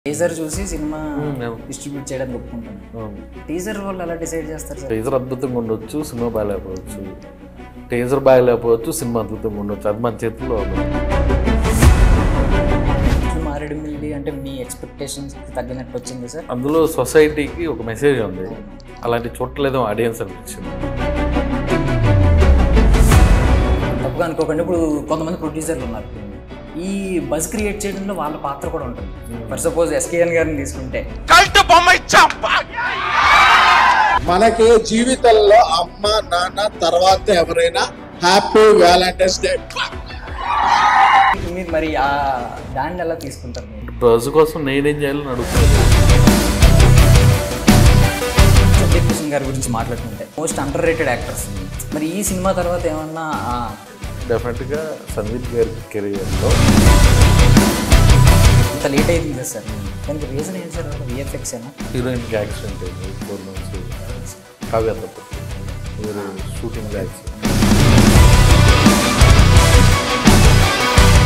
Teaser చూసి cinema distribute చేయడానికి ఒప్పుకుంటాను. టీజర్ వాళ్ళు ఎలా డిసైడ్ చేస్తారు సార్? టీజర్ అద్భుతంగా ఉండొచ్చు, సినిమా బాగాలేకపోవచ్చు. టీజర్ బాగాలేకపోవచ్చు, సినిమా అద్భుతంగా ఉండొచ్చు. అది మన చేతుల్లో మారేడుమిల్లి అంటే మీ ఎక్స్పెక్టేషన్స్ తగ్గినట్టు వచ్చింది సార్? అందులో సొసైటీకి ఒక మెసేజ్ ఉంది, అలాంటి చూడలేదో ఆడియన్స్ అనిపించింది. తప్పుగా అనుకోకండి, ఇప్పుడు కొంతమంది ప్రొడ్యూసర్లు ఉన్నారు, ఈ బజ్ క్రియేట్ చేయడంలో వాళ్ళ పాత్ర కూడా ఉంటుంది. ఫర్ సపోజ్ ఎస్కేఎన్ గారిని తీసుకుంటే మనకి జీవితంలో అమ్మ నాన్న తర్వాత ఎవరైనా హ్యాపీ వ్యాలంటైన్స్ డే. మీరు మరి ఆ దాన్ని ఎలా తీసుకుంటారు? బజ్ కోసం నేనేం చేయాలని అడుగుతాను. సందీప్ కిషన్ గారి గురించి మాట్లాడుకుంటే మోస్ట్ అండర్ రేటెడ్ యాక్టర్స్, మరి ఈ సినిమా తర్వాత ఏమన్నా? డెఫినెట్గా సందీప్ గారి కెరియర్లో ఇంత లేట్ అయింది కదా సార్, దానికి రీజన్ ఏంటి సార్? విఎఫ్ఎక్స్ ఏనా? హీరోయిన్కి యాక్సిడెంట్ అయింది 4 months. కావ్య తప్ప మీరు షూటింగ్ యాక్సిడెంట్.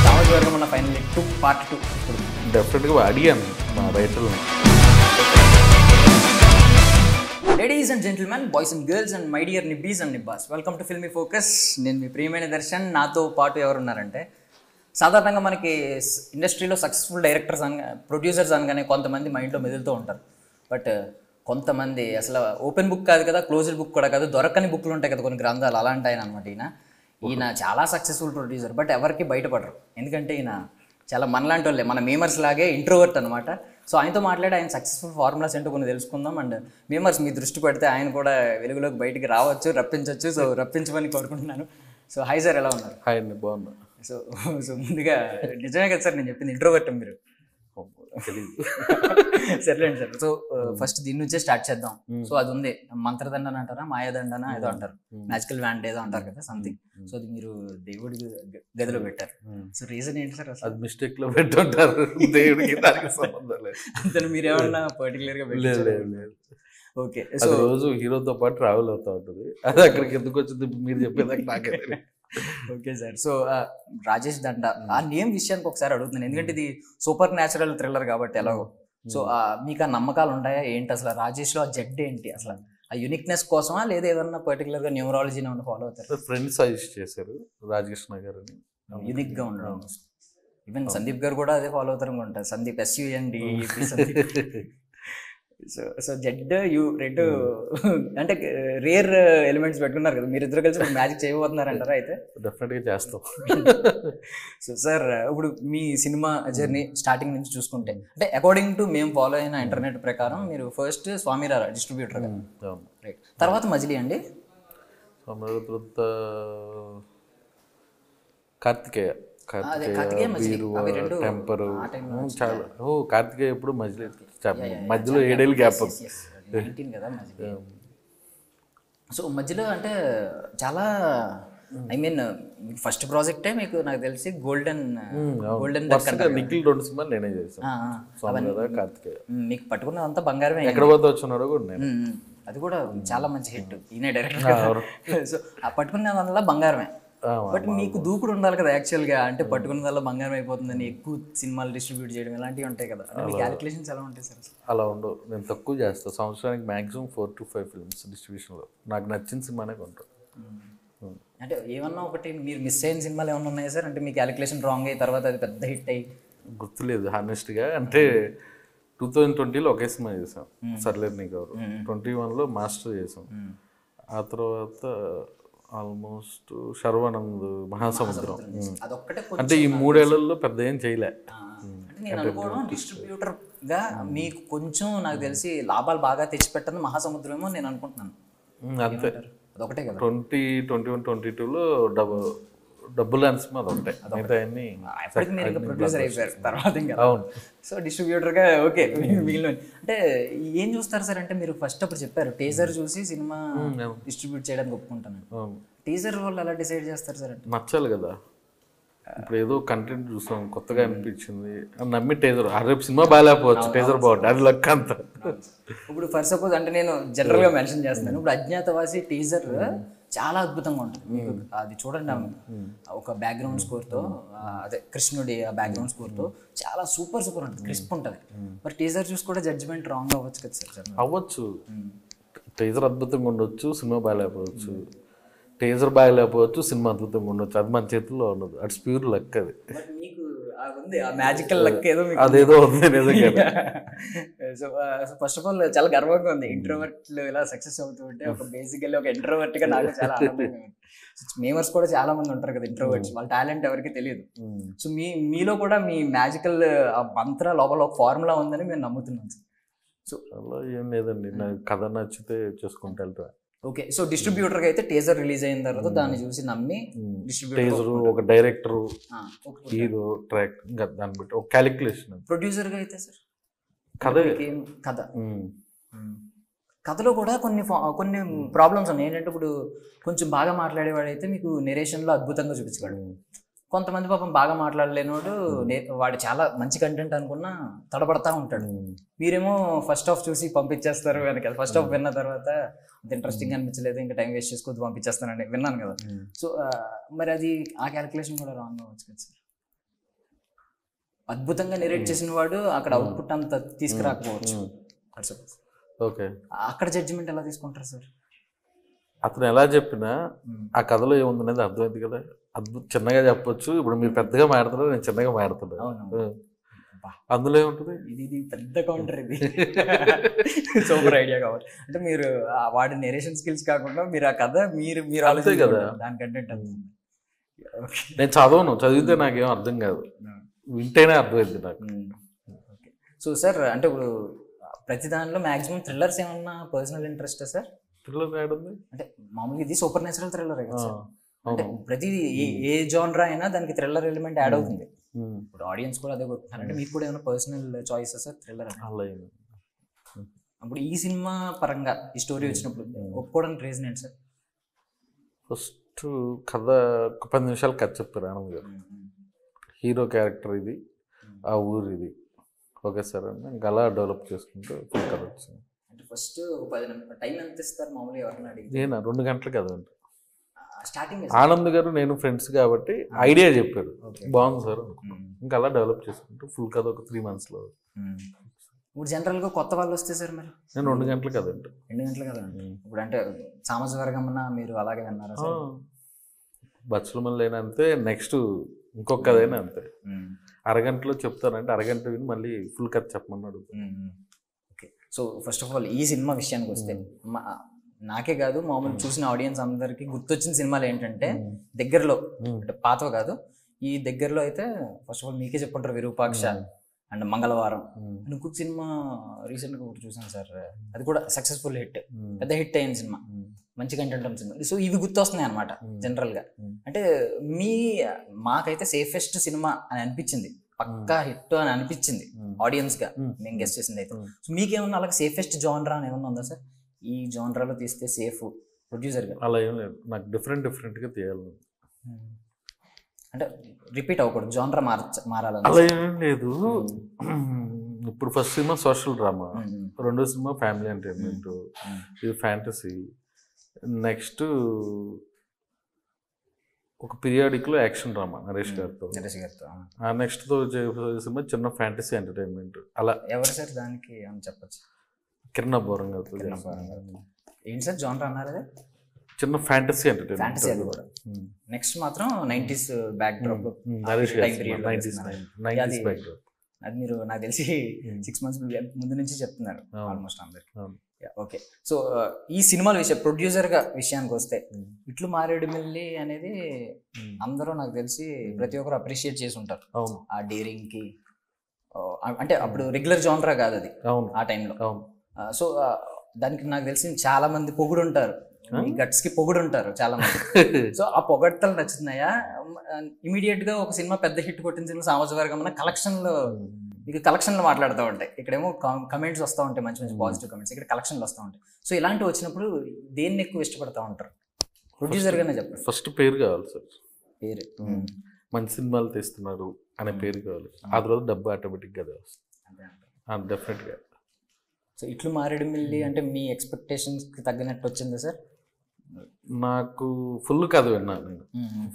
కావచ్చు వరకు మన ఫైనల్ పార్ట్ 2 ఇప్పుడు డెఫినెట్గా అడిగాను మా రైటర్లను. Ladies and gentlemen, boys and girls and my dear nibbis and nibbas, welcome to Filmy Focus. నేను మీ ప్రియమైన దర్శన్. నాతో పాటు ఎవరు ఉన్నారంటే, సాధారణంగా మనకి ఇండస్ట్రీలో సక్సెస్ఫుల్ డైరెక్టర్స్ ప్రొడ్యూసర్స్ అనగానే కొంతమంది మైండ్లో మెదులుతూ ఉంటారు. బట్ కొంతమంది అసలు ఓపెన్ బుక్ కాదు కదా, క్లోజ్డ్ బుక్ కూడా కాదు, దొరకని బుక్లు ఉంటాయి కదా కొన్ని గ్రంథాలు, అలాంటి ఆయన అనమాట. ఈయన చాలా సక్సెస్ఫుల్ ప్రొడ్యూసర్, బట్ ఎవరికి బయటపడరు. ఎందుకంటే ఈయన చాలా మనలాంటి వాళ్ళే, మన మేమర్స్ లాగే ఇంట్రోవర్ట్ అనమాట. సో ఆయనతో మాట్లాడి ఆయన సక్సెస్ఫుల్ ఫార్ములాస్ ఏంటో కొన్ని తెలుసుకుందాం. అండ్ మేమర్స్ మీ దృష్టి పెడితే ఆయన కూడా వెలుగులోకి బయటికి రావచ్చు, రప్పించవచ్చు. సో రప్పించమని కోరుకుంటున్నాను. సో హాయ్ సార్, ఎలా ఉన్నారు? హాయ్ అండి, బాగున్నా. సో ముందుగా నిజమే కదా సార్ నేను చెప్పింది, ఇంట్రోవర్ట్ మీరు? సర్లేండి సార్. సో ఫస్ట్ దీని నుంచే స్టార్ట్ చేద్దాం. సో అది ఉంది, మంత్రదండన అంటారా, మాయాదండన ఏదో అంటారు, మ్యాజికల్ వ్యాండ్ ఏదో అంటారు కదా సంథింగ్. సో అది మీరు దేవుడి గదిలో పెట్టారు. సో రీజన్ ఏంటి సార్? అది మిస్టేక్ లో పెట్టుంటారు, దేవుడికి దానికి సంబంధం లేదు. అంతే, మీరేమన్నా పర్టికులర్ గా పెట్టారు? ఓకే. సో రోజు హీరోతో పాటు ట్రావెల్ అవుతా ఉంటుంది. అది అక్కడికి ఎందుకు వచ్చింది మీరు చెప్పేదాకా నాకే తెలియదు. Okay sir. సో రాజేష్ దండ ఆ నేమ్ విషయానికి ఒకసారి అడుగుతున్నాను, ఎందుకంటే ఇది సూపర్ న్యాచురల్ థ్రిల్లర్ కాబట్టి ఎలాగో. సో మీకు ఆ నమ్మకాలు ఉంటాయా ఏంటి అసలు? రాజేష్లో ఆ జెడ్ ఏంటి అసలు? ఆ యూనిక్నెస్ కోసమా లేదా ఏదన్నా పర్టికులర్గా న్యూమరాలజీని ఏమన్నా ఫాలో అవుతారు? ఫ్రెండ్స్ సజెస్ట్ చేశారు రాజకృష్ణ గారిని, యూనిక్గా ఉండడం. ఈవెన్ సందీప్ గారు కూడా అదే ఫాలో అవుతారు అనుకుంటారు, Sandeep SUND. So Z you red అంటే రేర్ ఎలిమెంట్స్ పెట్టుకున్నారు కదా, మీరు ఇద్దరు కలిసి మ్యాజిక్ చేయబోతున్నారంటారా? అయితే డెఫినెట్గా చేస్తాం. సో సార్, ఇప్పుడు మీ సినిమా జర్నీ స్టార్టింగ్ నుంచి చూసుకుంటే, అంటే అకార్డింగ్ టు మేము ఫాలో అయిన ఇంటర్నెట్ ప్రకారం మీరు ఫస్ట్ స్వామిరారా డిస్ట్రిబ్యూటర్ గా, రైట్? తర్వాత మజిలీ అండి, కార్తికేయ, టెంపరు చాలా. కార్తికేయ ఎప్పుడు మధ్యలో 7 ఏళ్ళు గ్యాప్. 19 కదా మజిలీ. సో మధ్యలో అంటే చాలా, ఐ మీన్ ఫస్ట్ ప్రాజెక్టే మీకు నాకు తెలిసి గోల్డెన్ నిఖిల్ 2 సినిమాలు నేనే చేశాను. కార్తికేయ మీకు పట్టుకున్నదంతా బంగారమే, ఎక్కడ పోతే వచ్చినారో కూడా నేను. అది కూడా చాలా మంచి హిట్, ఈయన డైరెక్టర్. సో ఆ పట్టుకున్నదంతా బంగారమే. బట్ మీకు దూకుడు ఉండాలి కదా యాక్చువల్గా, అంటే పట్టుకున్నదల్లా బంగారం అయిపోతుందని ఎక్కువ సినిమాలు డిస్ట్రిబ్యూట్ చేయడం ఇలాంటివి ఉంటాయి కదా, మీ క్యాలిక్యులేషన్స్ ఎలా ఉంటాయి సార్? అలా ఉండవు, నేను తక్కువ చేస్తాను. సంవత్సరానికి మ్యాక్సిమం 4 to 5 ఫిల్మ్స్ డిస్ట్రిబ్యూషన్లో నాకు నచ్చిన సినిమానే కొంటాను. అంటే ఏమన్నా ఒకటి మీరు మిస్ అయిన సినిమాలు ఏమన్నా ఉన్నాయా సార్? అంటే మీ క్యాలిక్యులేషన్ రాంగ్ అయ్యి తర్వాత అది పెద్ద హిట్ అయ్యి? గుర్తులేదు హానెస్ట్గా. అంటే 2020లో ఒకే సినిమా చేసాం, సర్లేరు నీకు ఎవరు. 21లో మాస్టర్ చేసాం. ఆ తర్వాత ఆల్మోస్ట్ శర్వానంద్, మహాసముద్రం. అంటే ఈ 3 ఏళ్లలో పెద్ద ఏం చేయలే. నేను అనుకోవడం డిస్ట్రిబ్యూటర్ గా మీకు కొంచెం నాకు తెలిసి లాభాలు బాగా తెచ్చిపెట్టను మహాసముద్రం ఏమో నేను అనుకుంటున్నాను. అంతే, అదొకటే కదా. 2021, 22లో డబ్బులు అనిసిమా అదొకటే, మిగతా అన్ని అప్పటికి మీరు ఇంకా ప్రొడ్యూసర్ అయిపోయారు తర్వాత ఇంకా. అవును. సో డిస్ట్రిబ్యూటర్గా ఓకే. మిగిలిన అంటే ఏం చూస్తారు సార్? అంటే మీరు ఫస్ట్ అప్పుడు చెప్పారు టీజర్ చూసి సినిమా డిస్ట్రిబ్యూట్ చేయడానికి ఒప్పుకుంటాను. టీజర్ వాళ్ళు ఎలా డిసైడ్ చేస్తారు సార్? అంటే నచ్చాలి కదా. ఇప్పుడు ఏదో కంటెంట్ చూసాం, కొత్తగా అనిపించింది అని నమ్మి టీజర్, రేపు సినిమా బాగాలేకపోవచ్చు, టీజర్ బాగుంటుంది, అది లక్ అంతా. ఇప్పుడు ఫర్ సపోజ్ అంటే నేను జనరల్గా మెన్షన్ చేస్తాను, ఇప్పుడు అజ్ఞాతవాసి టీజర్ చాలా అద్భుతంగా ఉంటుంది. మీకు అది చూడండి, ఒక బ్యాక్గ్రౌండ్ స్కోర్తో, అదే కృష్ణుడి ఆ బ్యాక్గ్రౌండ్ స్కోర్తో చాలా సూపర్ ఉంటుంది, క్రిస్ప్ ఉంటుంది. మరి టీజర్ చూసి కూడా జడ్జిమెంట్ రాంగ్ అవ్వచ్చు కదా సార్? అవ్వచ్చు. టీజర్ అద్భుతంగా ఉండొచ్చు, సినిమా బాగాలేకపోవచ్చు. టీజర్ బాగాలేకపోవచ్చు, సినిమా అద్భుతంగా ఉండొచ్చు. అది మన చేతుల్లో ఉండదు. అట్స్ ప్యూర్ లక్. అది మీకు ఉంది ఆ మ్యాజికల్ లక్ ఏదో అదేదో ఉంది నిజంగా. సో ఫస్ట్ ఆఫ్ ఆల్ చాలా గర్వంగా ఉంది, ఇంట్రోవర్ట్లు ఇలా సక్సెస్ అవుతూ ఉంటే. ఒక బేసికల్లీ ఒక ఇంట్రోవర్ట్ గా నాకు చాలా ఆనందంగా ఉంది. మేమర్స్ కూడా చాలా మంది ఉంటారు కదా ఇంట్రోవర్ట్స్, వాళ్ళ టాలెంట్ ఎవరికి తెలియదు. సో మీలో కూడా మీ మ్యాజికల్ ఆ మంత్ర లోపల ఒక ఫార్ములా ఉందని మేము నమ్ముతున్నాం సార్. సో అలా ఏం లేదండి, నాకు కథ నచ్చితే చేసుకుంటూ వెళ్తా. ఓకే, సో డిస్ట్రిబ్యూటర్కి అయితే టీజర్ రిలీజ్ అయిన తర్వాత దాన్ని చూసి నమ్మి టీజర్, ఒక డైరెక్టర్, హీరో, ట్రాక్, ఇంకా దాన్ని బట్టి ఒక క్యాలిక్యులేషన్. ప్రొడ్యూసర్గా అయితే సార్ కథ కథలో కూడా కొన్ని ప్రాబ్లమ్స్ ఉన్నాయి. ఏంటంటే ఇప్పుడు కొంచెం బాగా మాట్లాడేవాడు అయితే మీకు నెరేషన్లో అద్భుతంగా చూపించగలడు. కొంతమంది పాపం బాగా మాట్లాడలేనోడు, వాడు చాలా మంచి కంటెంట్ అనుకున్నా తడబడతా ఉంటాడు. మీరేమో ఫస్ట్ హాఫ్ చూసి పంపించేస్తారు వెనక. ఫస్ట్ హాఫ్ విన్న తర్వాత అంత ఇంట్రెస్టింగ్ అనిపించలేదు, ఇంకా టైం వేస్ట్ చేసుకోవద్దు పంపించేస్తానండి విన్నాను కదా. సో మరి అది ఆ క్యాలిక్యులేషన్ కూడా రాంగ్ అవ్వచ్చు కదా సార్? అద్భుతంగా నెరేట్ చేసిన వాడు అక్కడ అవుట్పుట్ అంత తీసుకురాకపోవచ్చు. ఓకే, అక్కడ జడ్జిమెంట్ ఎలా తీసుకుంటారు సార్? అతను ఎలా చెప్పినా ఆ కథలో ఏముంది అనేది అర్థమైంది కదా. చిన్నగా చెప్పొచ్చు. ఇప్పుడు మీరు పెద్దగా మాట్లాడుతున్నారు, నేను చిన్నగా మాట్లాడుతున్నాను. అందులో ఏముంటుంది? ఇది పెద్ద కౌంటర్, ఇది సూపర్ ఐడియా కావాలి. అంటే మీరు వాడి నెరేషన్ స్కిల్స్ కాకుండా మీరు ఆ కథ మీరు ఆలోచన కదా, దాని కంటెంట్ అంతుంది. నేను చదివితే నాకేం అర్థం కాదు, వింటేనే అర్థమైంది నాకు. ఓకే, సో సార్ అంటే ఇప్పుడు ప్రతి దానిలో మ్యాక్సిమం థ్రిల్లర్స్ ఏమన్నా పర్సనల్ ఇంట్రెస్టా సార్? థ్రిల్లర్ ఉంది అంటే మామూలుగా ఇది సూపర్ న్యాచురల్ థ్రిల్లర్ కదా సార్. అంటే ప్రతి ఏ జానరా అయినా దానికి థ్రిల్లర్ ఎలిమెంట్ యాడ్ అవుతుంది. ఇప్పుడు ఆడియన్స్ కూడా అదే కొడుతున్నారు. అంటే మీకు కూడా ఏమైనా పర్సనల్ చాయిసెస్ సార్ థ్రిల్లర్? అప్పుడు ఈ సినిమా పరంగా ఈ స్టోరీ వచ్చినప్పుడు ఒప్పుకోవడానికి రీజన్ ఏంటి సార్? ఫస్ట్ కథ ఒక 10 నిమిషాలు కథ చెప్పారు ఆనంద్ గారు. హీరో క్యారెక్టర్ ఇది, ఆ ఊరు ఇది. ఓకే సార్ అని ఇంకా అలా డెవలప్ చేసుకుంటూ ఫుల్ కథ వచ్చింది. అంటే ఫస్ట్ 10 టైం ఎంత ఇస్తారు మామూలుగా ఎవరైనా అడిగి? నేను 2 గంటలు కదండి. స్టార్టింగ్ ఆనంద్ గారు నేను ఫ్రెండ్స్ కాబట్టి ఐడియా చెప్పారు, బాగుంది సార్. ఇంకా అలా డెవలప్ చేసుకుంటూ ఫుల్ కథ ఒక 3 monthsలో. ఇప్పుడు జనరల్గా కొత్త వాళ్ళు వస్తే సార్ మరి నేను 2 గంటలు కదండి. 2 గంటలు కదండి. ఇప్పుడు అంటే సామాజిక వర్గం మీరు అలాగే విన్నారా సార్? బచ్చుల మళ్ళీ అంతే, నెక్స్ట్ ఇంకొక కథైనా అంతే. అరగంటలో చెప్తానంటే అరగంట విని మళ్ళీ ఫుల్ కథ చెప్పమన్నాడు. Okay, so first of all ఈ సినిమా విషయానికి వస్తే నాకే కాదు మామూలు చూసిన ఆడియన్స్ అందరికి గుర్తొచ్చిన సినిమాలు ఏంటంటే దగ్గరలో, అంటే పాతవి కాదు, ఈ దగ్గరలో అయితే ఫస్ట్ ఆఫ్ ఆల్ మీకే చెప్పుంటారు విరూపాక్ష అండ్ మంగళవారం. ఇంకొక సినిమా రీసెంట్గా ఒకటి చూసాను సార్, అది కూడా సక్సెస్ఫుల్ హిట్, పెద్ద హిట్ అయిన సినిమా, మంచి కంటెంట్ ఉన్న సినిమా. సో ఇవి గుర్తొస్తున్నాయి అనమాట జనరల్గా. అంటే మాకైతే సేఫెస్ట్ సినిమా అని అనిపించింది, పక్కా హిట్ అని అనిపించింది ఆడియన్స్గా మేము గెస్ట్ చేసింది అయితే. సో మీకేమన్నా అలాగే సేఫెస్ట్ జానరా అని ఏమన్నా ఉందా సార్? ఈ జానరాలో తీస్తే సేఫ్ ప్రొడ్యూసర్గా? అలా ఏం లేదు, నాకు డిఫరెంట్గా తీయాలి. అంటే రిపీట్ అవ్వకూడదు, జానరా మారాలని అలా ఏం లేదు. ఇప్పుడు ఫస్ట్ సినిమా సోషల్ డ్రామా, రెండో సినిమా ఫ్యామిలీ ఎంటర్టైన్మెంట్, ఇది ఫ్యాంటసీ. నెక్స్ట్ ఒక పీరియాడిక్లో యాక్షన్ డ్రామా నరేష్ గారితో. నెక్స్ట్తో సినిమా చిన్న ఫ్యాంటసీ ఎంటర్టైన్మెంట్. అలా ఎవరు సార్ దానికి అని చెప్పచ్చు? కిరణ్ బోరం గారితో. ఏంటి సార్ జానరా అన్నారు? అదే చిన్న ఫ్యాంటసీ ఎంటర్టైన్మెంట్. అది కూడా నెక్స్ట్ మాత్రం 90s బ్యాక్ డ్రాప్. అది మీరు నాకు తెలిసి 6 months ముందు నుంచి చెప్తున్నారు ఆల్మోస్ట్ అందరికి. ఓకే, సో ఈ సినిమాల ప్రొడ్యూసర్గా విషయానికి వస్తే ఇట్లు మారేడు మిల్లి అనేది అందరూ నాకు తెలిసి ప్రతి ఒక్కరు అప్రిషియేట్ చేసి ఉంటారు ఆ డేరింగ్కి. అంటే అప్పుడు రెగ్యులర్ జానరా కాదు అది ఆ టైంలో. సో దానికి నాకు తెలిసి చాలా మంది పొగుడు ఉంటారు, గట్స్ కి పొగుడు ఉంటారు చాలా మంది. సో ఆ పొగడ్తలు నచ్చుతున్నాయా? ఇమీడియట్ గా ఒక సినిమా పెద్ద హిట్ కొట్టిన సినిమా సామాజిక వర్గం కలెక్షన్లో, మీకు కలెక్షన్లు మాట్లాడుతూ ఉంటాయి, ఇక్కడేమో కమెంట్స్ వస్తూ ఉంటాయి, మంచి మంచి పాజిటివ్ కమెంట్స్, ఇక్కడ కలెక్షన్లు వస్తూ ఉంటాయి. సో ఇలాంటివి వచ్చినప్పుడు దేన్ని ఎక్కువ ఇష్టపడతా ఉంటారు ప్రొడ్యూసర్గానే చెప్పండి? ఫస్ట్ పేరు కావాలి సార్, పేరు. మంచి సినిమాలు తీస్తున్నారు అనే పేరు కావాలి. ఆ తర్వాత డబ్బు ఆటోమేటిక్గా వస్తుంది డెఫినెట్గా. సో ఇట్లు మారేడు మిల్లి అంటే మీ ఎక్స్పెక్టేషన్స్కి తగ్గినట్టు వచ్చిందా సార్? నాకు ఫుల్ కథ విన్నాను నేను.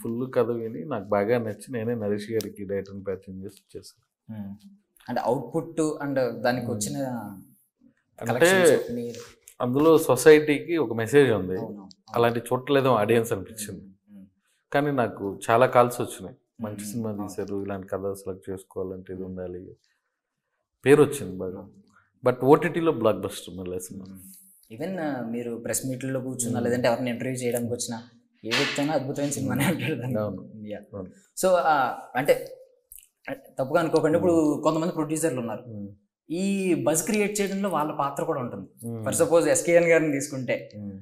ఫుల్ కథ విని నాకు బాగా నచ్చి నేనే నరేష్ గారికి డైరెక్టర్ని ప్యాచింగ్ చేసి చేశాను. అంటే అవుట్పుట్ అండ్ దానికి వచ్చిన అంటే అందులో సొసైటీకి ఒక మెసేజ్ ఉంది, అలాంటి చూడలేదో ఆడియన్స్ అనిపించింది. కానీ నాకు చాలా కాల్స్ వచ్చినాయి, మంచి సినిమా తీశారు, ఇలాంటి కథ సెలెక్ట్ చేసుకోవాలంటే ఇది ఉండాలి, పేరు వచ్చింది బాగా. బట్ ఓటీటీలో బ్లాక్ బస్టర్ మళ్ళీ సినిమా. ఈవెన్ మీరు ప్రెస్ మీట్లో కూర్చున్నా లేదంటే ఎవరిని ఇంటర్వ్యూ చేయడానికి వచ్చినా ఏ వ్యక్తి అయినా అద్భుతమైన సినిమానే అంటారు. సో అంటే తప్పుగా అనుకోకండి, ఇప్పుడు కొంతమంది ప్రొడ్యూసర్లు ఉన్నారు, ఈ బజ్ క్రియేట్ చేయడంలో వాళ్ళ పాత్ర కూడా ఉంటుంది. ఫర్ సపోజ్ ఎస్కేఎన్ గారిని తీసుకుంటే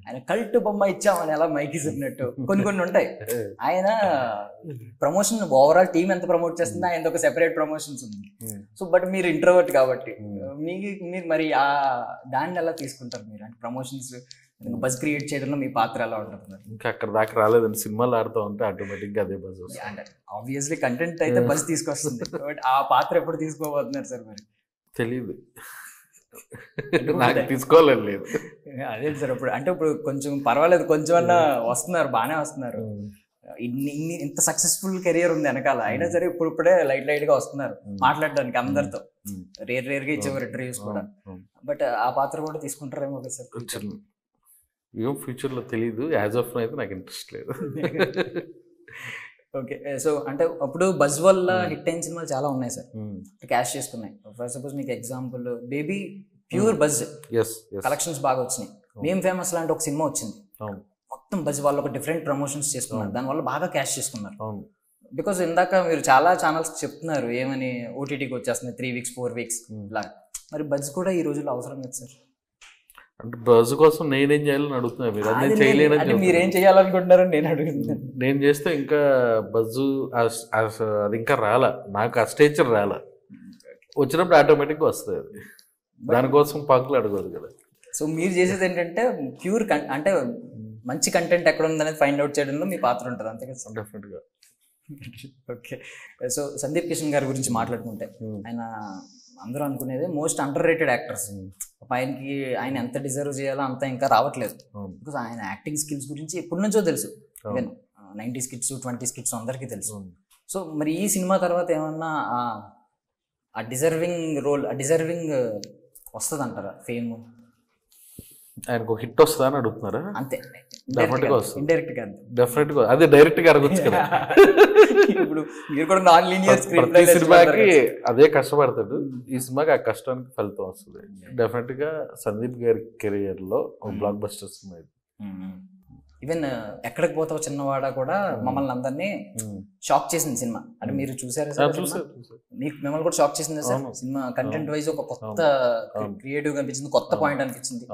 ఆయన కల్ట్ బొమ్మ ఇచ్చామని ఎలా మైకి చెప్పినట్టు కొన్ని ఉంటాయి. ఆయన ప్రమోషన్ ఓవరాల్ టీం ఎంత ప్రమోట్ చేస్తుందో ఆయన ఒక సెపరేట్ ప్రమోషన్స్ ఉంది. సో బట్ మీరు ఇంట్రోవర్ట్ కాబట్టి మీరు మరి ఆ దాన్ని ఎలా తీసుకుంటారు మీరు? అంటే ప్రమోషన్స్ బజ్ క్రియేట్ చేయడంలో మీ పాత్ర ఎలా ఉంటుంది? ఇంకా అక్కడ దాకా రాలేదండి, సినిమాలు ఆడుతూ ఉంటే ఆటోమేటిక్గా అదే బజ్ వస్తుంది. అంటే ఆబ్వియస్లీ కంటెంట్ అయితే బజ్ తీసుకొస్తుంది, బట్ ఆ పాత్ర ఎప్పుడు తీసుకోబోతున్నారు సార్ మరి? తెలియదు, నాకు తీసుకోవాలని లేదు. అదే సార్, ఇప్పుడు అంటే ఇప్పుడు కొంచెం పర్వాలేదు, కొంచెం అన్నా వస్తున్నారు, బాగానే వస్తున్నారు, ఇంత సక్సెస్ఫుల్ కెరియర్ ఉంది వెనకాల, అయినా సరే ఇప్పుడే లైట్ గా వస్తున్నారు మాట్లాడడానికి అందరితో. రేర్గా ఇచ్చేవారు ఇంటర్వ్యూస్ కూడా, బట్ ఆ పాత్ర కూడా తీసుకుంటారేమో కదా సార్? ఏం ఫ్యూచర్లో తెలియదు, యాజ్ ఆఫ్ అయితే నాకు ఇంట్రెస్ట్ లేదు. ఓకే, సో అంటే అప్పుడు బజ్ వల్ల హిట్ అయిన సినిమాలు చాలా ఉన్నాయి సార్, క్యాష్ చేసుకున్నాయి. ఫర్ సపోజ్ మీకు example baby, pure buzz, collections బాగా వచ్చినాయి. మేము ఫేమస్ లాంటి ఒక సినిమా వచ్చింది, మొత్తం బజ్ వాళ్ళు ఒక డిఫరెంట్ ప్రమోషన్స్ చేసుకున్నారు, దానివల్ల బాగా క్యాష్ చేసుకున్నారు. బికాస్ ఇందాక మీరు చాలా ఛానల్స్ చెప్తున్నారు ఏమని ఓటీటీకి వచ్చేస్తుంది 3 weeks 4 weeks లాగా, మరి బజ్ కూడా ఈ రోజుల్లో అవసరం కదా సార్? అంటే బజ్ కోసం నేనేం చేయాలని అడుగుతున్నా, మీరు అదే చేయలేనని. మీరేం చేయాలనుకుంటున్నారని నేను అడుగుతున్నాను. నేను చేస్తే ఇంకా బజ్ అది ఇంకా రాలా, నాకు ఆ స్టేచర్ రాలా, వచ్చినప్పుడు ఆటోమేటిక్గా వస్తుంది అది, దానికోసం పాకులు అడగదు కదా. సో మీరు చేసేది ఏంటంటే ప్యూర్ అంటే మంచి కంటెంట్ ఎక్కడ ఉందనేది ఫైండ్ అవుట్ చేయడంలో మీ పాత్ర ఉంటుంది, అంతే కదా? డెఫినెట్గా. ఓకే, సో సందీప్ కిషన్ గారి గురించి మాట్లాడుకుంటే ఆయన అందరూ అనుకునేది మోస్ట్ అండర్ రేటెడ్ యాక్టర్స్. ఆయనకి ఆయన ఎంత డిజర్వ్ చేయాలో అంత ఇంకా రావట్లేదు, బికాస్ ఆయన యాక్టింగ్ స్కిల్స్ గురించి ఎప్పటి నుంచో తెలుసు, even 90s kids 20s kids అందరికీ తెలుసు. సో మరి ఈ సినిమా తర్వాత ఏమన్నా ఆ డిజర్వింగ్ రోల్, ఆ డిజర్వింగ్ వస్తుంది అంటారా? ఫేమ్ ఆయనకు హిట్ వస్తుందా అని అడుగుతున్నారా? అంతే, డెఫినెట్గా వస్తుంది, ఇండైరెక్ట్ గా. డెఫినెట్గా అదే డైరెక్ట్గా అడగచ్చు కదా. ఇప్పుడు మీరు కూడా నాన్ లీనియర్ స్క్రీన్ ప్లే సినిమాకి అదే కష్టపడతాడు, ఈ సినిమాకి ఆ కష్టానికి ఫలితం వస్తుంది. డెఫినెట్గా సందీప్ గారి కెరియర్ లో ఒక బ్లాక్ బస్టర్ సినిమా ఇది. ఈవెన్ ఎక్కడికి పోతావు చిన్నవాడ కూడా మమ్మల్ని అందరినీ షాక్ చేసింది సినిమా. అంటే మీరు చూసారా సార్? మీకు మిమ్మల్ని కూడా షాక్ చేసింది సార్ సినిమా? కంటెంట్ వైజ్ ఒక కొత్త క్రియేటివ్ గా అనిపించింది, కొత్త పాయింట్ అనిపించింది.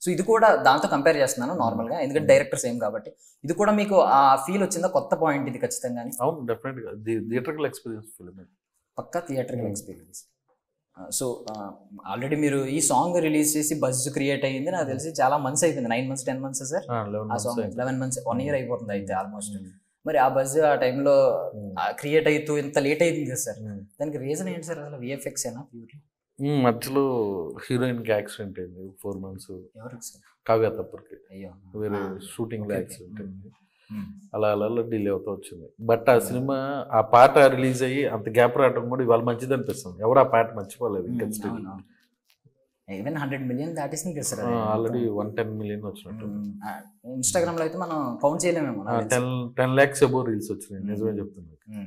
సో ఇది కూడా దాంతో కంపేర్ చేస్తున్నాను నార్మల్ గా, ఎందుకంటే డైరెక్టర్ సేమ్ కాబట్టి. ఇది కూడా మీకు ఆ ఫీల్ వచ్చిందా? కొత్త పాయింట్ ఇది ఖచ్చితంగా. అవును, డెఫినెట్ గా థియేటర్కల్ ఎక్స్పీరియన్స్ ఫిల్మ్, పక్కా థియేటర్కల్ ఎక్స్పీరియన్స్. సో ఆల్రెడీ మీరు ఈ సాంగ్ రిలీజ్ చేసి బజ్ క్రియేట్ అయ్యింది నాకు తెలిసి చాలా మంత్స్ అయిపోయింది, 9 months 10 months సార్? ఆ సాంగ్ 11 months 1 year అయిపోతుంది అయితే ఆల్మోస్ట్. మరి ఆ బజ్ ఆ టైంలో క్రియేట్ అవుతూ ఇంత లేట్ అయింది కదా సార్, దానికి రీజన్ ఏంటి సార్? అసలు విఎఫ్ఎక్స్ ఏనా ప్యూర్లీ? మధ్యలో హీరోయిన్ కి యాక్సిడెంట్ అయింది 4 months. ఎవరికి సార్? కావ్య తప్పరికి. అయ్యో, వేరే షూటింగ్ లో యాక్సిడెంట్ అయింది, అలా అలా డిలే అవుతూ వచ్చింది. బట్ ఆ సినిమా ఆ పాట రిలీజ్ అయ్యి అంత గ్యాప్ రావడం కూడా ఇవాళ మంచిది అనిపిస్తుంది. ఎవరు ఆ పాట మర్చిపోలేదు ఇంకా. ఈవెన్ 100 million దాటేసింది కదా సార్, ఆల్రెడీ 110 million వచ్చినట్టు. ఇన్స్టాగ్రామ్ లో అయితే మనం కౌంట్ చేయలేమేమో. 10 lakhs అబౌవ్ రీల్స్ వచ్చినాయి, నిజమే చెప్తున్నాను.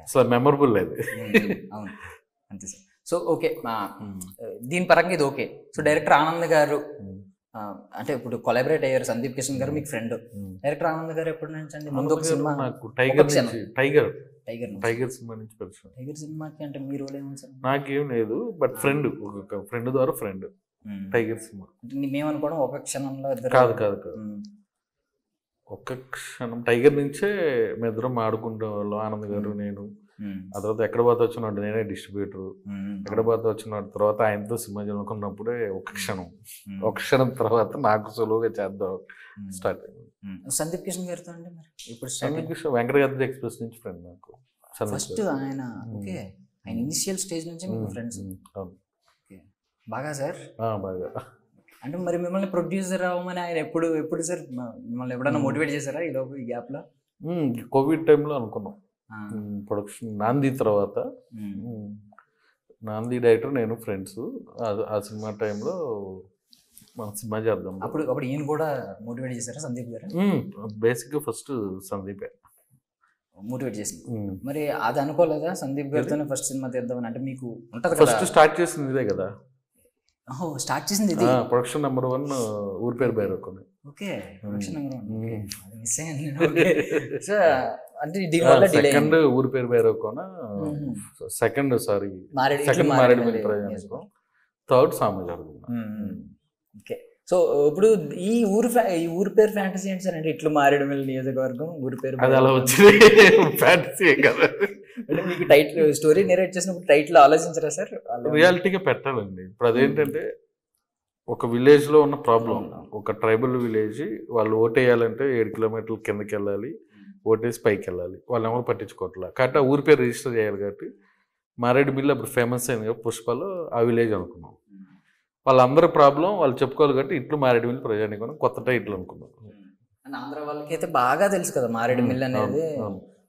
అసలు మెమరబుల్ అది. అవును, అంతే సార్. సో ఓకే, దీని పరంగా ఇది ఓకే. సో డైరెక్టర్ ఆనంద్ గారు అంటే ఇప్పుడు కొలాబరేట్ అయ్యారు, సందీప్ కిషన్ గారు మీకు ఫ్రెండ్. డైరెక్టర్ ఆనంద్ గారు ఎప్పటి నుంచి అండి? ముందు ఒక సినిమా టైగర్ సినిమా నుంచి పరిచయం. టైగర్ సినిమాకి అంటే మీ రోల్ ఏమో సార్? నాకేం లేదు, బట్ ఫ్రెండ్, ఒక ఫ్రెండ్ ద్వారా ఫ్రెండ్. టైగర్ సినిమా మేమనుకోవడం ఒక క్షణంలో కాదు కాదు కాదు, ఒక్క క్షణం. టైగర్ నుంచే మేమిద్దరం ఆడుకుంటే వాళ్ళు, ఆనంద్ గారు నేను. ఆ తర్వాత ఎక్కడ పోతే వచ్చినాడు నేనే డిస్ట్రిబ్యూటర్, ఎక్కడ పోతే వచ్చినాడు తర్వాత ఆయనతో సినిమా చదువుకున్నప్పుడే ఒక క్షణం తర్వాత నాకు సులువుగా చేద్దాం స్టార్ట్ అయింది. సందీప్ కిషన్ గారితో అండి మరి ఇప్పుడు? సందీప్ కిషన్ వెంకటగారి ఎక్స్ప్రెస్ నుంచి ఫ్రెండ్ నాకు. ఫస్ట్ ఆయన ఓకే, ఆయన ఇనిషియల్ స్టేజ్ నుంచి మీకు ఫ్రెండ్స్. బాగా సార్? బాగా. అంటే మరి మిమ్మల్ని ప్రొడ్యూసర్ అవ్వమని ఆయన ఎప్పుడు సార్ మిమ్మల్ని ఎప్పుడైనా మోటివేట్ చేశారా ఈ లోపు ఈ గ్యాప్లో? కోవిడ్ టైంలో అనుకున్నాం ప్రొడక్షన్ నాంది తర్వాత. నాంది డైరెక్టర్ నేను ఫ్రెండ్స్ ఆ సినిమా టైంలో మన సినిమా చేద్దాం. అప్పుడు ఈయన కూడా మోటివేట్ చేశారా సందీప్ గారు? బేసిక్గా ఫస్ట్ సందీపే మోటివేట్ చేసింది. మరి అది అనుకోలేదా సందీప్ గారితోనే ఫస్ట్ సినిమా తీద్దామని? అంటే మీకు ఉంటుంది ఫస్ట్ స్టార్ట్ చేసింది ఇదే కదా. స్టార్ట్ చేసింది ఇది. ప్రొడక్షన్ నెంబర్ 1 ఊరి పేరు Bhairav. Okay, production number 1 miss అయ్యాను. సో అంటే దీనివల్ల సెకండ్ ఊరి పేరు Bhairav Kona, second sorry second Maredumilli ప్రయాణికం, థర్డ్ సామజాడు. ఓకే, సో ఇప్పుడు ఈ ఊరు పేరు ఫ్యాంటసీ ఏంటి సార్? అంటే ఇట్లు మారేడుమిల్లి నియోజకవర్గం ఊరి పేరు అది అలా వచ్చింది ఫ్యాంటసీ కదా. అంటే మీకు టైటిల్ స్టోరీ నేరేట్ చేసినప్పుడు టైటిల్ ఆలోచించరా సార్? రియాలిటీగా పెట్టాలండి. ఇప్పుడు అదేంటంటే ఒక విలేజ్ లో ఉన్న ప్రాబ్లం, ఒక ట్రైబల్ విలేజ్, వాళ్ళు ఓటేయాలంటే 7 కిలోమీటర్ల కిందకి వెళ్ళాలి, ఓటేసి పైకి వెళ్ళాలి, వాళ్ళు ఎవరు పట్టించుకోవట్లా. కాబట్టి ఆ ఊరి పేరు రిజిస్టర్ చేయాలి. కాబట్టి మారేడుమిల్లి అప్పుడు ఫేమస్ అయింది కదా పుష్పలో, ఆ విలేజ్ అనుకున్నాం. వాళ్ళందరి ప్రాబ్లం వాళ్ళు చెప్పుకోవాలి కాబట్టి ఇట్లు మారేడుమిల్లి ప్రజానికం కొత్త టైటిల్ అనుకున్నాం. ఆంధ్ర వాళ్ళకి అయితే బాగా తెలుసు కదా మారేడుమిల్లి అనేది,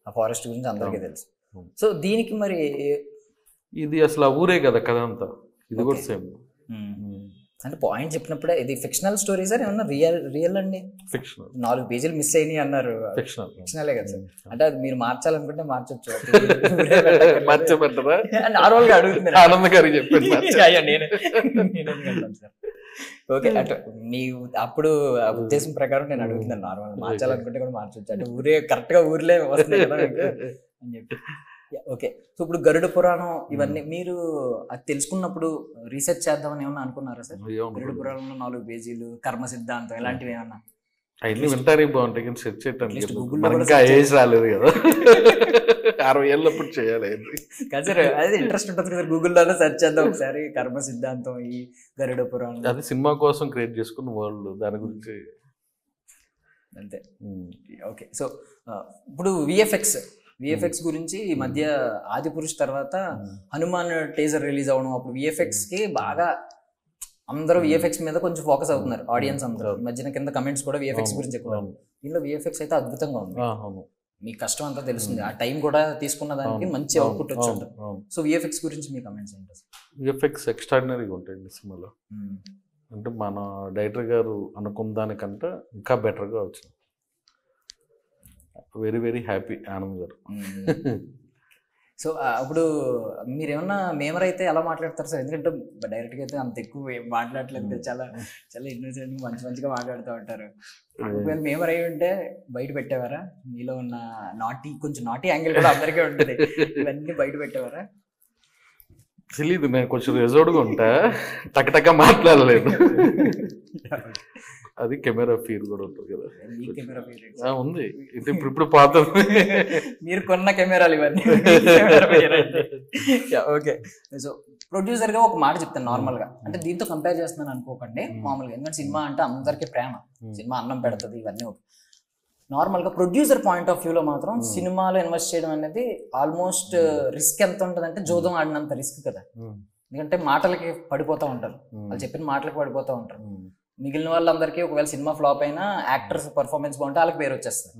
ఆ ఫారెస్ట్ గురించి అందరికీ తెలుసు. సో దీనికి మరి ఇది అసలు ఆ ఊరే కదా కథ అంతా, ఇది కూడా సేమ్. అంటే పాయింట్ చెప్పినప్పుడే ఇది ఫిక్షనల్ స్టోరీ సార్ ఏమన్నా రియల్ అండి? ఫిక్షనల్. 4 పేజీలు మిస్ అయినాయి అన్నారు. ఫిక్షనలే కదా సార్. అంటే అది మీరు మార్చాలనుకుంటే మార్చొచ్చు. మార్చబడ్డరా నార్మల్గా అడుగుతున్నారు. ఆనంద్ గారికి చెప్పండి సార్. ఓకే, అటు మీ అప్పుడు ఉద్దేశం ప్రకారం నేను అడుగుతున్నాను. నార్మల్ మార్చాలనుకుంటే కూడా మార్చొచ్చు. అంటే ఊరే కరెక్ట్ గా ఊర్లే వస్తుంది కదా అని చెప్పి. ఓకే, సో ఇప్పుడు గరుడ పురాణం ఇవన్నీ మీరు అది తెలుసుకున్నప్పుడు రీసెర్చ్ చేద్దామని ఏమన్నా అనుకున్నారా సార్? గరుడ పురాణంలో 4 పేజీలు, కర్మ సిద్ధాంతం ఇలాంటివి ఏమన్నా? అవన్నీ వింటానికి బాగుంటాయి కానీ సెర్చ్ చేయడానికి ఏజ్ రాలేదు కదా. 60 ఏళ్ళప్పుడు చేయాలి కదా సార్. అదే ఇంట్రెస్ట్ ఉంటుంది కదా, గూగుల్లోనే సెర్చ్ చేద్దాం ఒకసారి కర్మ సిద్ధాంతం, ఈ గరుడ పురాణం. అది సినిమా కోసం క్రియేట్ చేసుకున్న వరల్డ్, దాని గురించి అంతే. ఓకే, సో ఇప్పుడు విఎఫ్ఎక్స్ గురించి ఈ మధ్య ఆదిపురుష్ తర్వాత హనుమాన్ టేజర్ రిలీజ్ అవ్వడం, అప్పుడు విఎఫ్ఎక్స్ కి బాగా అందరూ విఎఫ్ఎక్స్ మీద కొంచెం ఫోకస్ అవుతున్నారు ఆడియన్స్ అందరూ. ఈ మధ్యన కింద కమెంట్స్ కూడా విఎఫ్ఎక్స్ గురించి ఎక్కువ. దీనిలో విఎఫ్ఎక్స్ అయితే అద్భుతంగా ఉంది. మీ కష్టం అంతా తెలుస్తుంది, ఆ టైం కూడా తీసుకున్న దానికి మంచి అవుట్పుట్ వచ్చి ఉంటుంది. సో విఎఫ్ఎక్స్ గురించి మీ కమెంట్స్ ఏంటి? విఎఫ్ఎక్స్ ఎక్స్ట్రాడినరీగా ఉంటాయండి సినిమాలో. అంటే మన డైరెక్టర్ గారు అనుకున్న దానికంటే ఇంకా బెటర్గా వచ్చింది. వెరీ వెరీ హ్యాపీ ఆనంద్ గారు. సో అప్పుడు మీరేమన్నా మేమర్ అయితే ఎలా మాట్లాడతారు సార్? ఎందుకంటే డైరెక్ట్గా అయితే అంత ఎక్కువ మాట్లాడలేదు, చాలా చాలా ఇన్నోసెంట్ మంచిగా మాట్లాడుతూ ఉంటారు. ఒకవేళ మేమర్ అయి ఉంటే బయట పెట్టేవారా? మీలో ఉన్న కొంచెం నాటీ యాంగిల్ కూడా అందరికీ ఉంటుంది, ఇవన్నీ బయట పెట్టేవారా? తెలీదు, నేను కొంచెం రిజర్వ్డ్గా ఉంటా, టక్ మాట్లాడలేదు. అది కెమెరా ఫీర్ కూడా ఉంటుంది కదా. ఉంది ఇప్పుడు పోతుంది. మీరు కొన్న కెమెరాలు ఇవన్నీ. ఓకే, సో ప్రొడ్యూసర్ గా ఒక మాట చెప్తాను నార్మల్ గా, అంటే దీంతో కంపేర్ చేస్తున్నాను అనుకోకండి మామూలుగా, ఎందుకంటే సినిమా అంటే అందరికీ ప్రేమ, సినిమా అన్నం పెడుతుంది ఇవన్నీ. నార్మల్ గా ప్రొడ్యూసర్ పాయింట్ ఆఫ్ వ్యూలో మాత్రం సినిమాలో ఇన్వెస్ట్ చేయడం అనేది ఆల్మోస్ట్ రిస్క్ ఎంత ఉంటుంది అంటే జోదం ఆడినంత రిస్క్ కదా. ఎందుకంటే మాటలకి పడిపోతూ ఉంటారు, వాళ్ళు చెప్పిన మాటలకి పడిపోతూ ఉంటారు. మిగిలిన వాళ్ళందరికీ ఒకవేళ సినిమా ఫ్లాప్ అయినా యాక్టర్స్ పర్ఫార్మెన్స్ బాగుంటే వాళ్ళకి పేరు వచ్చేస్తుంది.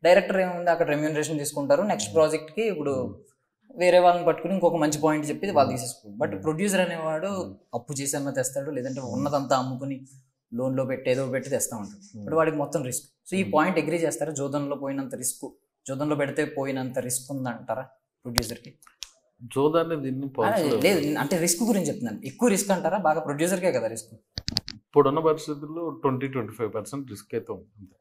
డైరెక్టర్ ఏముంది అక్కడ రెమ్యూనరేషన్ తీసుకుంటారు, నెక్స్ట్ ప్రాజెక్ట్ కి ఇప్పుడు వేరే వాళ్ళని పట్టుకుని ఇంకొక మంచి పాయింట్ చెప్పి వాళ్ళు తీసేసుకుంటారు. బట్ ప్రొడ్యూసర్ అనేవాడు అప్పు చేసి అన్న తెస్తాడు, లేదంటే ఉన్నదంతా అమ్ముకుని లోన్లో పెట్టి ఏదో పెట్టి తెస్తా ఉంటాడు. బట్ వాడికి మొత్తం రిస్క్. సో ఈ పాయింట్ అగ్రీ చేస్తారా? జోదంలో పోయినంత రిస్క్, జోదంలో పెడితే పోయినంత రిస్క్ ఉందంటారా ప్రొడ్యూసర్కి? జోదాన్ని దీన్ని లేదు అంటే రిస్క్ గురించి చెప్తున్నాను. ఎక్కువ రిస్క్ అంటారా? బాగా ప్రొడ్యూసర్కే కదా రిస్క్. ఇప్పుడున్న పరిస్థితుల్లో 20-25% రిస్క్ అయితే ఉంటుంది.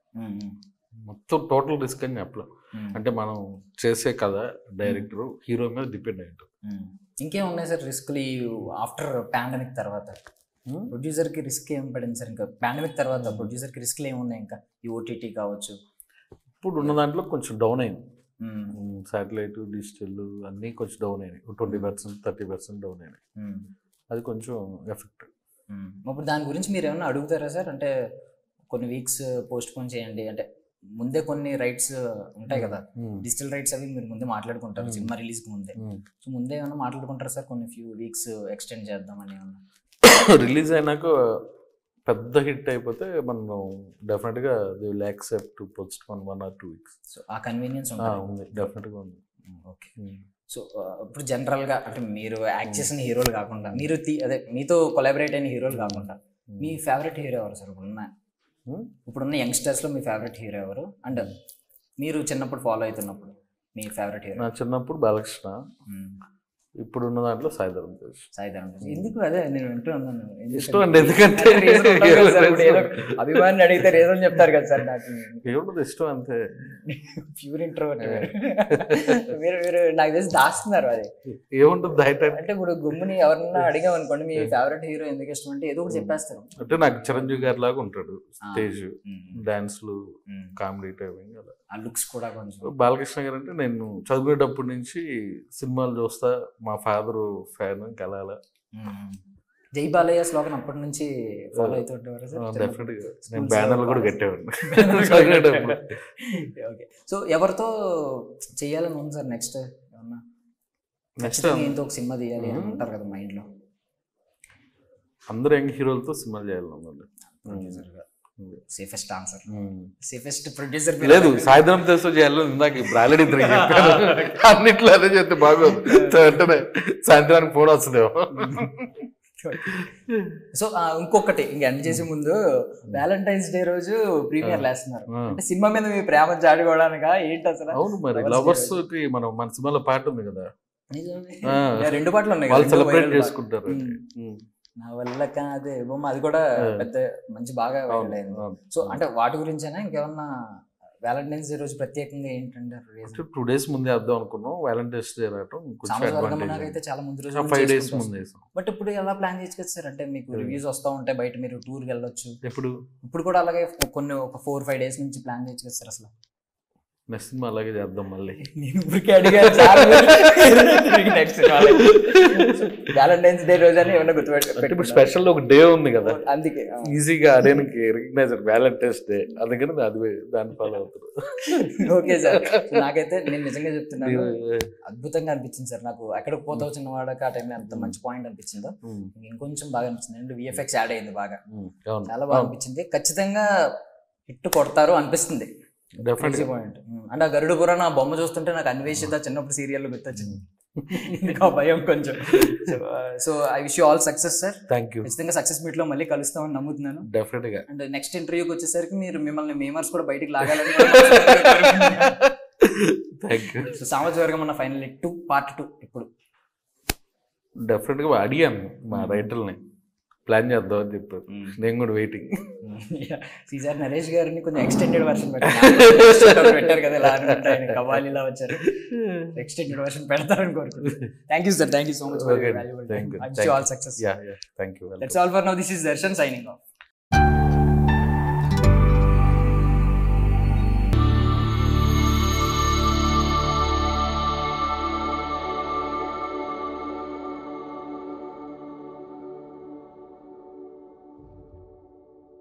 మొత్తం టోటల్ రిస్క్ అని చెప్పలేం. అంటే మనం చేసే కథ డైరెక్టర్ హీరో మీద డిపెండ్ అయ్యి ఉంటుంది. ఇంకేం ఉన్నాయి సార్ రిస్క్లు ఆఫ్టర్ పాండమిక్ తర్వాత? ప్రొడ్యూసర్కి రిస్క్ ఏం పడింది సార్ ఇంకా పాండమిక్ తర్వాత? ప్రొడ్యూసర్కి రిస్క్లు ఏమున్నాయి ఇంకా? ఈ ఓటీటీ కావచ్చు, ఇప్పుడు ఉన్న దాంట్లో కొంచెం డౌన్ అయింది. శాటిలైట్, డిజిటల్ అన్నీ కొంచెం డౌన్ అయినాయి. 20%, 30% డౌన్ అయినాయి. అది కొంచెం ఎఫెక్ట్. ఇప్పుడు దాని గురించి మీరు ఏమన్నా అడుగుతారా సార్? అంటే కొన్ని వీక్స్ పోస్ట్ పోన్ చేయండి అంటే ముందే కొన్ని రైట్స్ ఉంటాయి కదా, డిజిటల్ రైట్స్ అవి మీరు ముందే మాట్లాడుకుంటారు సినిమా రిలీజ్కి ముందే. సో ముందే ఏమన్నా మాట్లాడుకుంటారా సార్ కొన్ని ఫ్యూ వీక్స్ ఎక్స్టెండ్ చేద్దామని? ఏమన్నా రిలీజ్ అయినాక పెద్ద హిట్ అయిపోతే మనం డెఫినెట్గా they will accept to post 1 or 2 weeks. So ఆ కన్వీనియన్స్ ఉంది డెఫినెట్గా ఉంది. ఓకే. సో ఇప్పుడు జనరల్గా అంటే మీరు యాక్ట్ చేసిన హీరోలు కాకుండా మీరు అదే మీతో కొలాబరేట్ అయిన హీరోలు కాకుండా మీ ఫేవరెట్ హీరో ఎవరు సార్ ఇప్పుడున్న యంగ్స్టర్స్లో మీ ఫేవరెట్ హీరో ఎవరు? అండ్ మీరు చిన్నప్పుడు ఫాలో అవుతున్నప్పుడు మీ ఫేవరెట్ హీరో? నా చిన్నప్పుడు బాలకృష్ణ, ఇప్పుడు ఉన్న దాంట్లో సాయి ధరమ్ తేజ్. ఎందుకు అదే నేను వింటూ ఉన్నాను. ఇష్టం అండి, ఎందుకంటే అభిమాని అడిగితే రీజన్ చెప్తారు కదా సార్. నాకు ఏముండదు, ఇష్టం అంతే. ప్యూర్ ఇంట్రోవర్ట్ మీరు నాకు తెలిసి దాస్తున్నారు. అది ఏముంటుంది అంటే ఇప్పుడు గుమ్ముని ఎవరన్నా అడిగాం అనుకోండి మీ ఫేవరెట్ హీరో ఎందుకు ఇష్టం అంటే ఏదో ఒకటి చెప్పేస్తారు. అంటే నాకు చిరంజీవి గారి లాగా ఉంటాడు, స్టేజ్ డాన్స్లు, కామెడీ టైమింగ్, అలా ఆ లుక్స్ కూడా కొంచెం. బాలకృష్ణ గారు అంటే నేను చదువుకునేటప్పటి నుంచి సినిమాలు చూస్తా, మా ఫాదర్ ఫ్యాన్, కలాల. జై బాలయ్య స్లోగన్ అప్పటి నుంచి ఫాలో అవుతుంటారు. డెఫినెట్గా నేను బ్యానర్లు కూడా కట్టేవాడిని. ఓకే. సో ఎవరితో చెయ్యాలని ఉంది సార్ నెక్స్ట్? ఏమన్నా నెక్స్ట్ ఏంతో ఒక సినిమా తీయాలి అని ఉంటారు కదా మైండ్లో? అందరూ యంగ్ హీరోలతో సినిమాలు చేయాలనుందండి. సేఫెస్ట్ ఆన్సర్, సేఫెస్ట్ ప్రొడ్యూసర్ లేదు, సాయంత్రం తెలుసు చేయాలని ఇందాక ఇప్పుడు ఆల్రెడీ ఇద్దరు చెప్పాను. అన్నిట్లో అదే చేస్తే బాగోదు, వెంటనే సాయంత్రానికి ఫోన్ వస్తుందేమో. సో ఇంకొకటి ఇంక ఎండ్ చేసే ముందు వ్యాలంటైన్స్ డే రోజు ప్రీమియర్ లేస్తున్నారు అంటే సినిమా మీద మీ ప్రేమ చాటుకోవడానికా ఏంటి అసలు? అవును, మరి లవర్స్ కి మనం మన సినిమాలో పాట ఉంది కదా, 2 పాటలు ఉన్నాయి, వాళ్ళు సెలబ్రేట్ చేసుకుంటారు. నా వల్ల కాదే బొమ్మ, అది కూడా పెద్ద మంచి బాగా వైరల్ అయింది. సో అంటే వాటి గురించేనా ఇంకేమన్నా వ్యాలంటైన్స్ డే రోజు ప్రత్యేకంగా ఏంటంటే 2 days ముందే వేద్దాం అనుకున్నాం. వ్యాలంటైన్స్ డే అయితే చాలా ముందు రోజు 5 days ముందే. బట్ ఇప్పుడు ఎలా ప్లాన్ చేసుకోవచ్చు సార్? అంటే మీకు రివ్యూస్ వస్తూ ఉంటాయి, బయట మీరు టూర్కి వెళ్ళొచ్చు. ఇప్పుడు కూడా అలాగే ఒక 4-5 days నుంచి ప్లాన్ చేసుకోవచ్చు సార్ అసలు? నెక్స్ట్ సినిమా అలాగే చేద్దాం మళ్ళీ. నేను ఊరికే అడిగాను వ్యాలంటైన్స్ డే రోజు అని ఏమన్నా గుర్తుపెట్టు. ఇప్పుడు స్పెషల్ ఒక డే ఉంది కదా, అందుకే ఈజీగా అదేనికి రికగ్నైజ్ వ్యాలంటైన్స్ డే, అందుకని అది దాన్ని ఫాలో అవుతారు. Okay sir. నాకైతే నేను నిజంగా చెప్తున్నాను, అద్భుతంగా అనిపించింది సార్. నాకు ఎక్కడికి పోతావు చిన్నవాడక ఆ టైంలో ఎంత మంచి పాయింట్ అనిపించిందో, ఇంకొంచెం బాగా అనిపించింది. అండ్ విఎఫ్ఎక్స్ యాడ్ అయింది బాగా, చాలా బాగా అనిపించింది. ఖచ్చితంగా హిట్ కొడతారు అనిపిస్తుంది. పాయింట్ అంటే ఆ గరుడ పురాణ ఆ బొమ్మ చూస్తుంటే నాకు అన్వేషిత చిన్నప్పుడు సీరియల్లో గుర్తొచ్చింది. ఇంకా భయం కొంచెం. So I wish you all success sir. Thank you. ఖచ్చితంగా సక్సెస్ మీట్ లో మళ్ళీ కలుస్తామని నమ్ముతున్నాను. డెఫినెట్ గా. అండ్ నెక్స్ట్ ఇంటర్వ్యూకి వచ్చేసరికి మిమ్మల్ని మేమర్స్ కూడా బయటికి లాగాలని. Thank you. సో సామాజిక వర్గం అన్న ఫైనల్ Part 2 ఇప్పుడు డెఫినెట్ గా అడిగాను మా రైటర్ని, ప్లాన్ చేద్దాం అని చెప్పారు. నేను కూడా వెయిటింగ్. సీజర్ నరేష్ గారిని కొంచెం ఎక్స్టెండెడ్ వర్షన్ పెట్టారు కదా, ఇలా కవాలీలా వచ్చారు. ఎక్స్టెండెడ్ వర్షన్ పెడతారని కోరుకుంటున్నాను. Thank you sir, thank you so much. All success. Thank you. That's all for now. This is Darshan signing off.